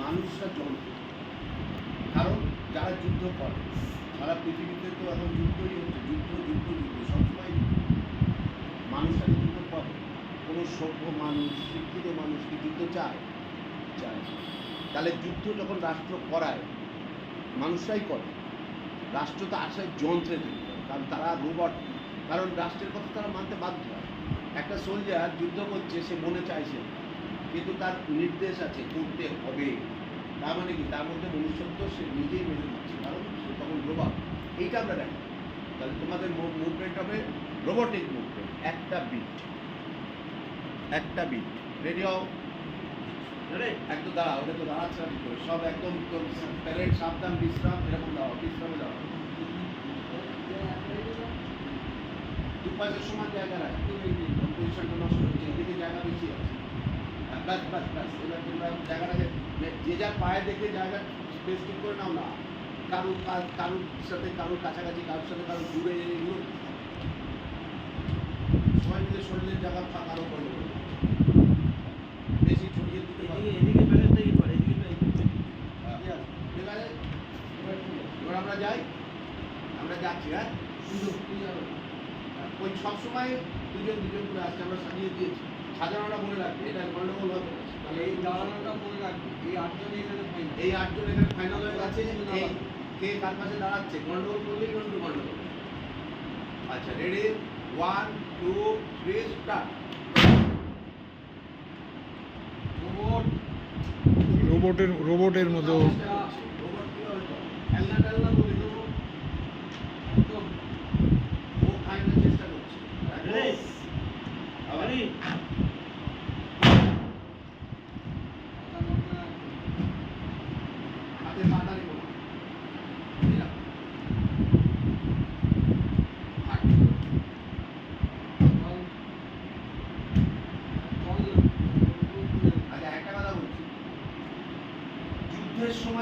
মানুষরা যন্ত্র। কারণ যারা যুদ্ধ করে সারা পৃথিবীতে তো এখন যুদ্ধই হচ্ছে, যুদ্ধ সবসময় মানুষরা যুদ্ধ করে। কোনো সভ্য মানুষ, শিক্ষিত মানুষ কি যুদ্ধ চায়? চায়। তাহলে যুদ্ধ যখন রাষ্ট্র করায় মানুষরাই করে। রাষ্ট্র তো আসে যন্ত্রে তৈরি করে, কারণ তারা রোবট, কারণ রাষ্ট্রের কথা তারা মানতে বাধ্য হয়। একটা সোলজার যুদ্ধ করছে, সে মনে চাইছে, কিন্তু তার নির্দেশ আছে করতে হবে। তার মানে কি, তার মধ্যে মনুষ্যত্ব সে নিজেই মেনে নিচ্ছে, কারণ সে তখন রোবট। এইটা আমরা দেখি। তাহলে তোমাদের মুভমেন্ট হবে রোবটিক মুভমেন্ট। একটা বিট রেডি হও। একদম দাঁড়াও, ওটা তো দাঁড়াচ্ছে না করে সব একদম প্যারেড, সাবধান, বিশ্রাম, এরকম দাও, বিশ্রামে দাও। দুপাশের সমান জায়গা রাখো, পজিশনটা নষ্ট হচ্ছে, এদিকে জায়গা বেশি আছে। ব্যাস এবার তোমরা জায়গাটাকে যে যার পায়ে দেখে জায়গা স্পেস ঠিক করে নাও না। কারুর সাথে কারুর কাছাকাছি, কারোর সাথে কারোর দূরে, এগুলো সবাই মিলে শরীরের জায়গা ফাঁকারও করে বেশি ছড়িয়ে দিতে পারবে। এদিকে প্যারেডটাই করে, এদিকে ঠিক আছে, এবার আমরা যাই, আমরা যাচ্ছি। হ্যাঁ, ওই সবসময় দুজন করে আসছে, আমরা সাজিয়ে দিয়েছি। সাজানোটা মনে রাখবে, এটা গন্ডগোল হবে। তাহলে এই দাঁড়ানোটা মনে রাখবে, এই 8 জন এখানে ফাইনাল। এই 8 জন এখানে ফাইনাল হয়ে গেছে। কে কার পাশে দাঁড়াচ্ছে, গন্ডগোল করলেই গন্ডগোল। আচ্ছা, রেডি, 1 2 3 স্টার্ট। রোবটের মতো রোবট কি হয়তো খেলনা বলে দেবো, ও খাইতে চেষ্টা করছে। আবার হাতে মাথা নেবো না। আচ্ছা, একটা কথা বলছি, যুদ্ধের সময়